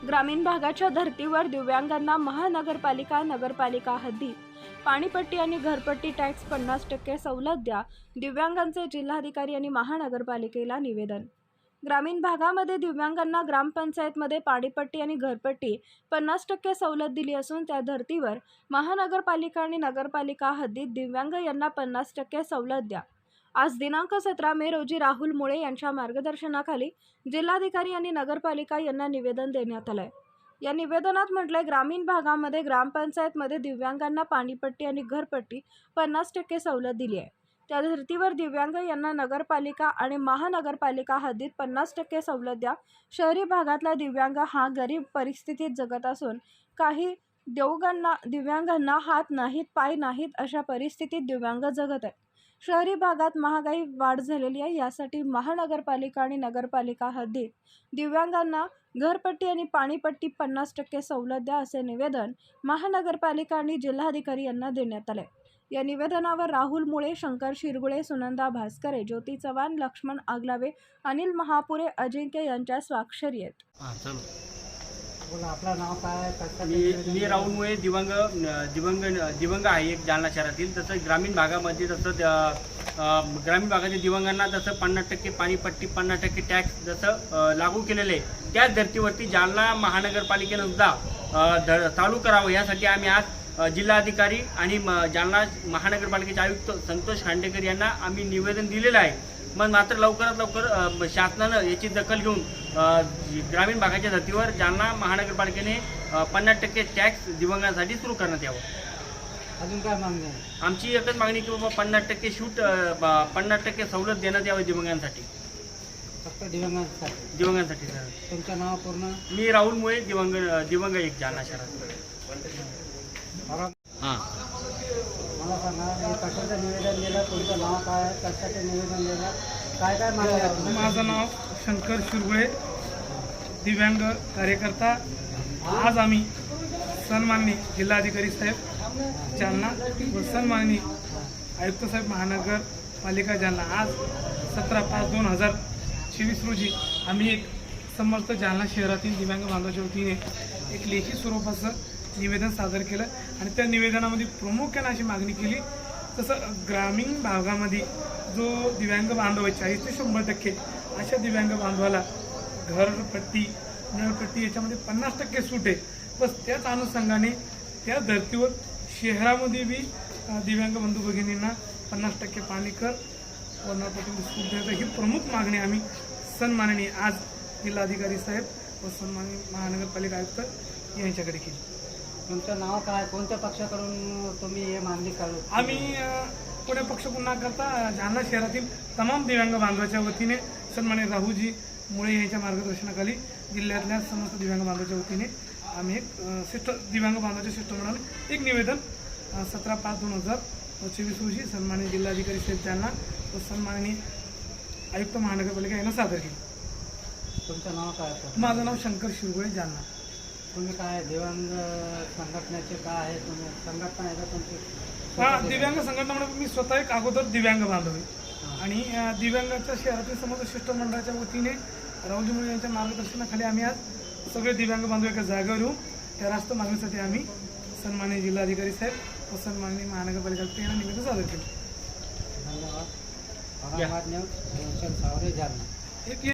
ग्रामीण भागाच्या धर्तीवर दिव्यांगांना महानगरपालिका नगरपालिका हद्दीत पाणीपट्टी आणि घरपट्टी टॅक्स 50% सवलत द्या. दिव्यांगांचे जिल्हाधिकारी आणि महानगरपालिकेला निवेदन. ग्रामीण भागामध्ये दिव्यांगांना ग्रामपंचायतमध्ये पाणीपट्टी आणि घरपट्टी 50% सवलत दिली असून त्या धर्तीवर महानगरपालिका आणि नगरपालिका हद्दीत दिव्यांग यांना 50% सवलत द्या. आज दिनांक 17 मे रोजी राहुल मुळे यांच्या मार्गदर्शनाखाली जिल्हाधिकारी आणि नगरपालिका यांना निवेदन देण्यात आलंय. या निवेदनात म्हटलंय, ग्रामीण भागामध्ये ग्रामपंचायतमध्ये दिव्यांगांना पाणीपट्टी आणि घरपट्टी 50% सवलत दिली आहे. त्या धर्तीवर दिव्यांग यांना नगरपालिका आणि महानगरपालिका हद्दीत 50% सवलत द्या. शहरी भागातला दिव्यांग हा गरीब परिस्थितीत जगत असून काही दिव्यांगांना हात नाहीत, पाय नाहीत, अशा परिस्थितीत दिव्यांग जगत आहेत. शहरी भागात महागाई वाढ झालेली आहे. यासाठी महानगरपालिका आणि नगरपालिका हद्दीत दिव्यांगांना घरपट्टी आणि पाणीपट्टी 50% सवलत द्या, असे निवेदन महानगरपालिका आणि जिल्हाधिकारी यांना देण्यात आले. या निवेदनावर राहुल मुळे, शंकर शिरगुळे, सुनंदा भास्करे, ज्योती चव्हाण, लक्ष्मण आगलावे, अनिल महापुरे, अजिंक्य यांच्या स्वाक्षरी आहेत. आपलं नाव काय? मी राहुल मुळे दिव्यांग आहे एक जालना शहरातील. तसं ग्रामीण भागामध्ये ग्रामीण भागातील दिव्यांगांना जसं 50% पाणीपट्टी 50% टॅक्स जसं लागू केलेलं आहे, त्याच धर्तीवरती जालना महानगरपालिकेनं सुद्धा चालू करावं यासाठी आम्ही आज जिल्हाधिकारी आणि जालना महानगरपालिकेचे आयुक्त संतोष खांडेकर यांना आम्ही निवेदन दिलेलं आहे. मग मात्र लवकरात लवकर शासनानं याची दखल घेऊन ग्रामीण भागाच्या धर्तीवर जालना महानगरपालिकेने 50% टॅक्स दिव्यांगांसाठी सुरू करण्यात यावं. अजून काय मागणी आहे? आमची एकच मागणी की बाबा 50% सूट 50% सवलत देण्यात यावी दिव्यांगांसाठी. फक्त दिव्यांगांसाठी? दिव्यांगांसाठी सर. तुमचं नाव पूर्ण? मी राहुल मुळे दिव्यांग एक जालना शहरात. हां, मला सांगा, हे कशाचं निवेदन दिलं? तुमचं नाव काय? कशाचं निवेदन दिलं? काय काय मागणी आहे? माझं नाव शंकर शिरगुळे, दिव्यांग कार्यकर्ता. आज आम्ही सन्माननीय जिल्हाधिकारी साहेब जालना व सन्माननीय आयुक्त साहेब महानगरपालिका जालना आज 17/5/2024 रोजी आम्ही एक समर्थ जालना शहरातील दिव्यांग बांधवाच्या वतीने एक लेखी स्वरूपाचं निवेदन सादर केलं आणि त्या निवेदनामध्ये प्रामुख्याने अशी मागणी केली, तसं ग्रामीण भागामध्ये जो दिव्यांग बांधव आहे 40 ते 100% अशा दिव्यांग बांधवाला घरपट्टी नळपट्टी याच्यामध्ये 50% सूट आहे. बस त्याच अनुषंगाने त्या धर्तीवर शहरामध्ये बी दिव्यांग बंधू भगिनींना 50% पाणी कर व नळपट्टी सूट द्यायचं ही प्रमुख मागणी आम्ही सन्माननीय आज जिल्हाधिकारी साहेब व सन्माननीय महानगरपालिका आयुक्त यांच्याकडे केली. तुमचं नाव काय? कोणत्या पक्षाकडून तुम्ही हे मागणी करू? आम्ही पुणे पक्ष पुन्हा करता जालना शहरातील तमाम दिव्यांग बांधवाच्या वतीने सन्माननीय राहुलजी मुळे यांच्या मार्गदर्शनाखाली जिल्ह्यातल्या समस्त दिव्यांग बांधवाच्या वतीने आम्ही एक दिव्यांग बांधवाच्या शिष्टमंडळाने एक निवेदन 17/5/2024 रोजी सन्माननीय जिल्हाधिकारी साहेब जालना व सन्माननीय आयुक्त महानगरपालिका यांना सादर केले. तुमचं नाव काय? माझं नाव शंकर शिरगुळे, जालना. तुम्ही काय दिव्यांग संघटनेचे काय आहे? तुम्ही संघटना आहे का तुमची? हां, दिव्यांग संघटनामध्ये मी स्वतः एक अगोदर दिव्यांग बांधव आहे आणि दिव्यांगाच्या शहरातील समस्त शिष्टमंडळाच्या वतीने राहुलजी मुळे यांच्या मार्गदर्शनाखाली आम्ही आज सगळे दिव्यांग बांधव एका जागेवर येऊन त्या रास्त मागणीसाठी आम्ही सन्माननीय जिल्हाधिकारी साहेब व सन्माननीय महानगरपालिका यांना निवेदन सादर केले. धन्यवाद. औरंगाबाद न्यूज, जालना.